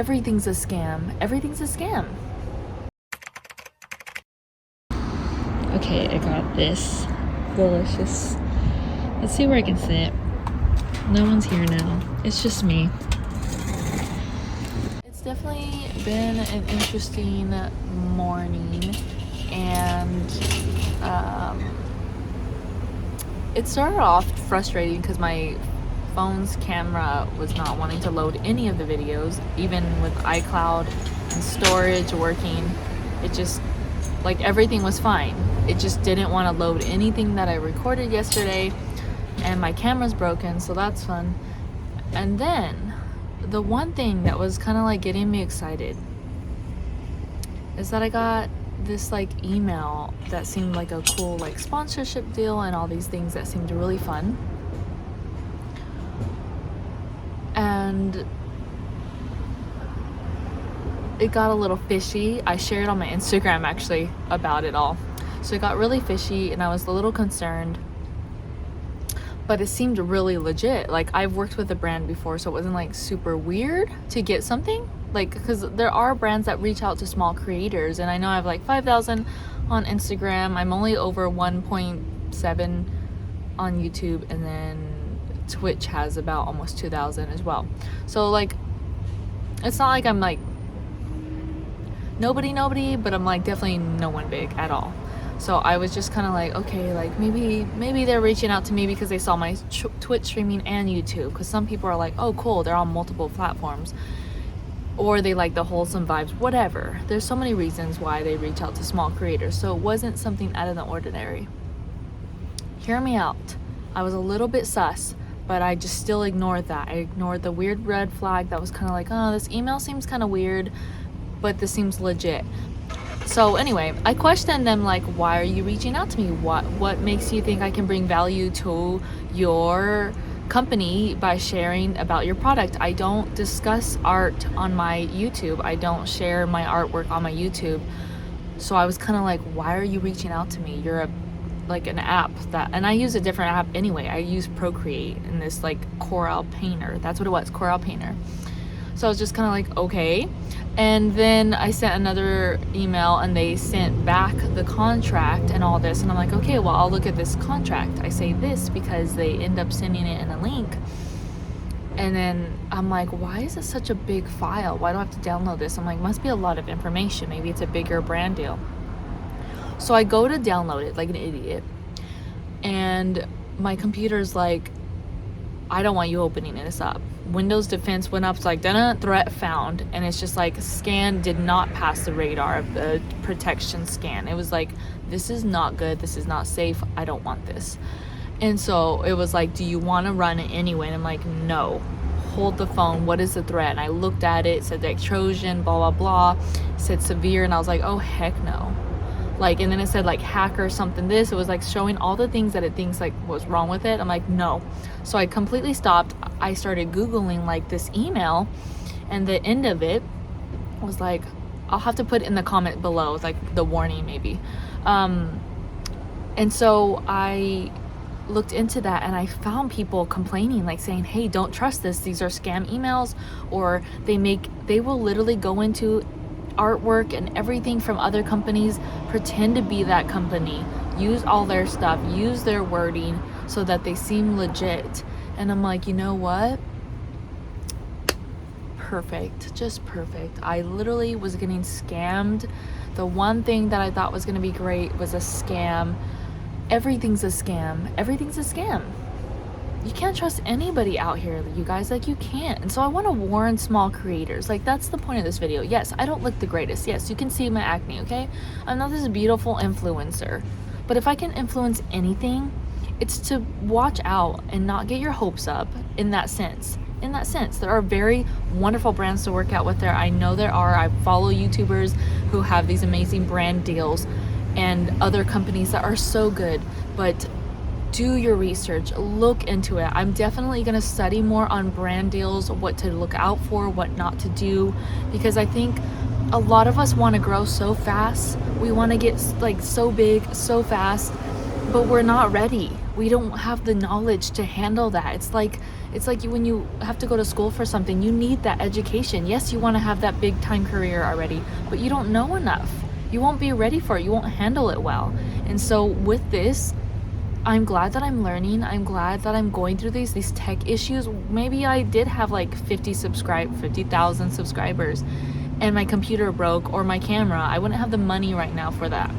Everything's a scam. Everything's a scam. Okay, I got this. Delicious. Let's see where I can sit. No one's here now. It's just me. It's definitely been an interesting morning, and it started off frustrating because my phone's camera was not wanting to load any of the videos, even with iCloud and storage working. It just, like, everything was fine. It just didn't want to load anything that I recorded yesterday, and my camera's broken, so that's fun. And then the one thing that was kind of like getting me excited is that I got this like email that seemed like a cool like sponsorship deal and all these things that seemed really fun. And it got a little fishy. I shared on my Instagram actually about it all. So it got really fishy and I was a little concerned, but it seemed really legit. Like, I've worked with a brand before, so it wasn't like super weird to get something, like, because there are brands that reach out to small creators, and I know I have like 5,000 on Instagram. I'm only over 1.7 on YouTube, and then Twitch has about almost 2,000 as well. So like, it's not like I'm like nobody, but I'm like definitely no one big at all. So I was just kind of like, okay, like maybe they're reaching out to me because they saw my Twitch streaming and YouTube, because some people are like, oh cool, they're on multiple platforms, or they like the wholesome vibes, whatever. There's so many reasons why they reach out to small creators. So it wasn't something out of the ordinary. Hear me out. I was a little bit sus, but I just still ignored that. I ignored the weird red flag that was kind of like, oh, this email seems kind of weird, but this seems legit. So anyway, I questioned them, like, why are you reaching out to me? What makes you think I can bring value to your company by sharing about your product? I don't discuss art on my YouTube. I don't share my artwork on my YouTube. So I was kind of like, why are you reaching out to me? You're like an app that, and I use a different app anyway. I use Procreate and this like Corel Painter. That's what it was, Corel Painter. So I was just kind of like, okay. And then I sent another email and they sent back the contract and all this. And I'm like, okay, well, I'll look at this contract. I say this because they end up sending it in a link. And then I'm like, why is it such a big file? Why do I have to download this? I'm like, must be a lot of information. Maybe it's a bigger brand deal. So I go to download it like an idiot. And my computer's like, I don't want you opening this up. Windows Defense went up, it's like, threat found. And it's just like, scan did not pass the radar of the protection scan. It was like, this is not good. This is not safe. I don't want this. And so it was like, do you want to run it anyway? And I'm like, no. Hold the phone. What is the threat? And I looked at it. It said like Trojan, blah, blah, blah. It said severe. And I was like, oh, heck no. Like, and then it said like hacker something this. It was like showing all the things that it thinks like was wrong with it. I'm like, no. So I completely stopped. I started Googling like this email, and the end of it was like, I'll have to put in the comment below, like the warning maybe. And so I looked into that and I found people complaining, like saying, hey, don't trust this. These are scam emails. Or they will literally go into artwork and everything from other companies, pretend to be that company, use all their stuff, use their wording so that they seem legit. And I'm like, you know what? Perfect. Just perfect. I literally was getting scammed. The one thing that I thought was going to be great was a scam. Everything's a scam. Everything's a scam. You can't trust anybody out here, you guys. Like, you can't. And so I want to warn small creators. Like, that's the point of this video. Yes, I don't look the greatest. Yes, you can see my acne, okay? I'm not this beautiful influencer. But if I can influence anything, it's to watch out and not get your hopes up in that sense. In that sense, there are very wonderful brands to work out with there. I know there are. I follow YouTubers who have these amazing brand deals and other companies that are so good. But do your research, look into it. I'm definitely going to study more on brand deals, what to look out for, what not to do, because I think a lot of us want to grow so fast. We want to get like so big so fast, but we're not ready. we don't have the knowledge to handle that. It's like when you have to go to school for something, you need that education. Yes, you want to have that big time career already, but you don't know enough. You won't be ready for it. You won't handle it well. And so with this, I'm glad that I'm learning. I'm glad that I'm going through these tech issues. Maybe I did have like 50,000 subscribers and my computer broke, or my camera. I wouldn't have the money right now for that.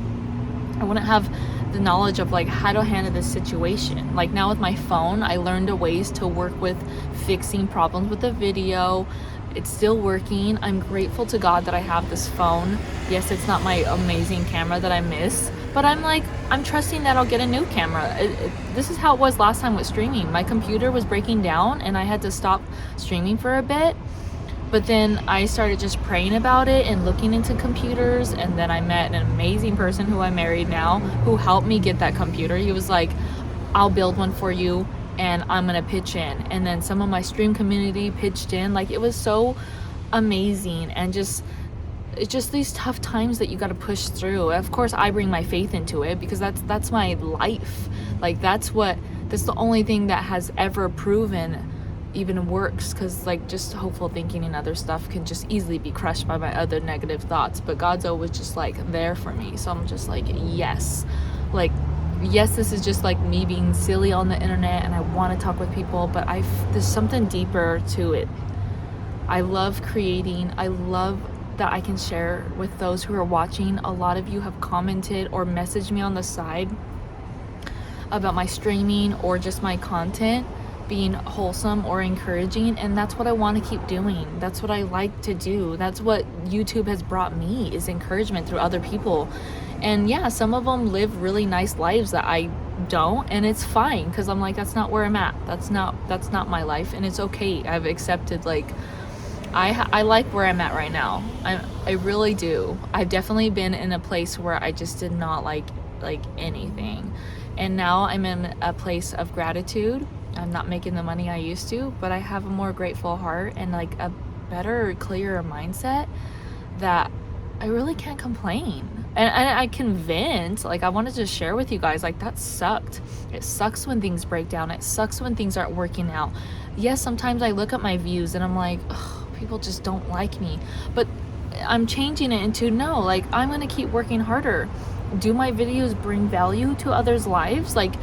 I wouldn't have the knowledge of like how to handle this situation. Like now with my phone, I learned ways to work with fixing problems with the video. It's still working. I'm grateful to God that I have this phone. Yes, it's not my amazing camera that I miss, but I'm trusting that I'll get a new camera. This is how it was last time with streaming. My computer was breaking down and I had to stop streaming for a bit. But then I started just praying about it and looking into computers, and then I met an amazing person who I'm married now who helped me get that computer. He was like, I'll build one for you and I'm gonna pitch in. And then some of my stream community pitched in. Like, it was so amazing. And it's just these tough times that you got to push through. Of course, I bring my faith into it because that's my life. Like, that's the only thing that has ever proven even works, because like just hopeful thinking and other stuff can just easily be crushed by my other negative thoughts. But God's always just like there for me. So I'm just like, yes, this is just like me being silly on the internet and I want to talk with people, but there's something deeper to it. I love creating. I love that I can share with those who are watching. A lot of you have commented or messaged me on the side about my streaming or just my content being wholesome or encouraging, and that's what I want to keep doing. That's what I like to do. That's what YouTube has brought me, is encouragement through other people. And yeah, some of them live really nice lives that I don't, and it's fine, because I'm like, that's not where I'm at. That's not my life, and it's okay. I've accepted, like, I like where I'm at right now. I really do. I've definitely been in a place where I just did not like anything, and now I'm in a place of gratitude. I'm not making the money I used to, but I have a more grateful heart and like a better, clearer mindset that I really can't complain. And I can vent. Like, I wanted to share with you guys, like, that sucked. It sucks when things break down. It sucks when things aren't working out. Yes, sometimes I look at my views and I'm like, oh, people just don't like me. But I'm changing it into, no, like, I'm gonna keep working harder. Do my videos bring value to others' lives? Like,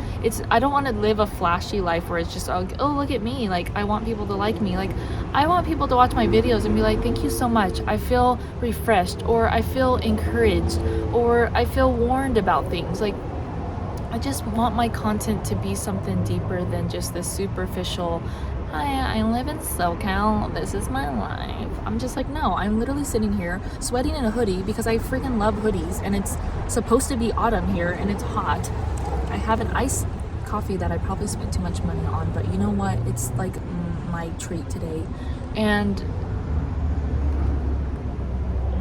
I don't want to live a flashy life where it's just, oh, look at me. Like, I want people to like me. Like, I want people to watch my videos and be like, thank you so much. I feel refreshed, or I feel encouraged, or I feel warned about things. Like, I just want my content to be something deeper than just this superficial, hi, I live in SoCal, this is my life. I'm just like, no, I'm literally sitting here sweating in a hoodie because I freaking love hoodies, and it's supposed to be autumn here and it's hot. I have an iced coffee that I probably spent too much money on, but you know what? It's like my treat today. And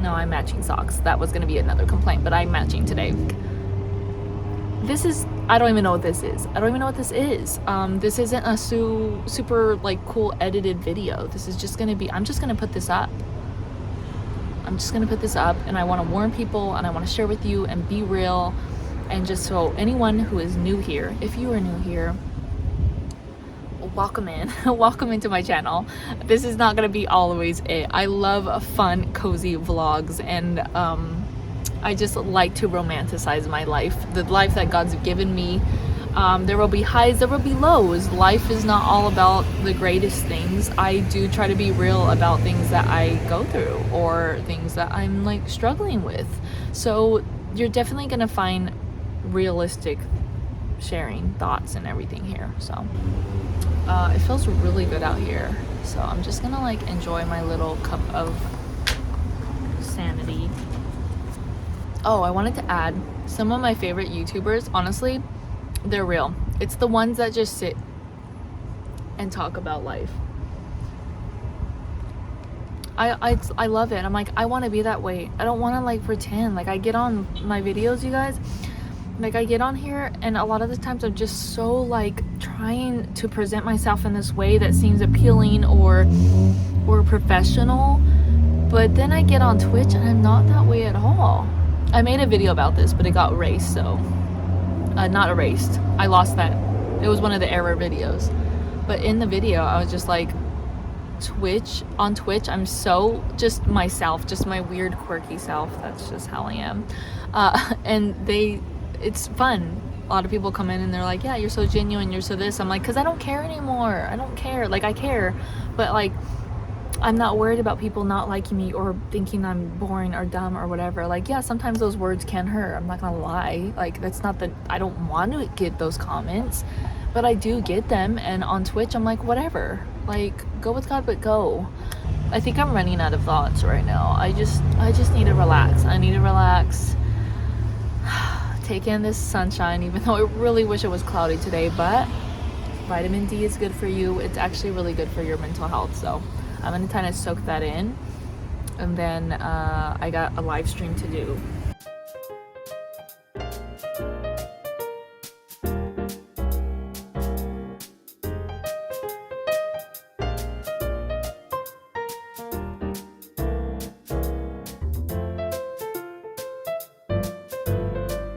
no, I'm matching socks. That was gonna be another complaint, but I'm matching today. I don't even know what this is. This isn't a super like cool edited video. This is just gonna be, I'm just gonna put this up. And I want to warn people, and I want to share with you and be real. And just so anyone who is new here, if you are new here, welcome in. Welcome into my channel. This is not gonna be always it. I love fun, cozy vlogs, and I just like to romanticize my life, the life that God's given me. There will be highs, there will be lows. Life is not all about the greatest things. I do try to be real about things that I go through or things that I'm like struggling with. So you're definitely gonna find realistic sharing thoughts and everything here. So it feels really good out here. So I'm just gonna like enjoy my little cup of sanity. Oh, I wanted to add, some of my favorite YouTubers, honestly, they're real. It's the ones that just sit and talk about life. I love it. I'm like, I want to be that way. I don't want to like pretend. Like, I get on my videos, you guys, like I get on here and a lot of the times I'm just so like trying to present myself in this way that seems appealing or professional, but then I get on Twitch and I'm not that way at all. I made a video about this, but it got erased, so not erased. I lost that It was one of the error videos. But in the video, I was just like, on Twitch, I'm so just myself, just my weird, quirky self. That's just how I am. And it's fun. A lot of people come in and they're like, yeah, you're so genuine, you're so this. I'm like, because I don't care anymore. I don't care. Like, I care, but like, I'm not worried about people not liking me or thinking I'm boring or dumb or whatever. Like, yeah, sometimes those words can hurt. I'm not gonna lie. Like, that's not that I don't want to get those comments, but I do get them. And on Twitch, I'm like, whatever. Like, go with God, but go. I think I'm running out of thoughts right now. I just need to relax. I need to relax. Take in this sunshine, even though I really wish it was cloudy today, but vitamin D is good for you. It's actually really good for your mental health. So I'm gonna kind of soak that in, and then I got a live stream to do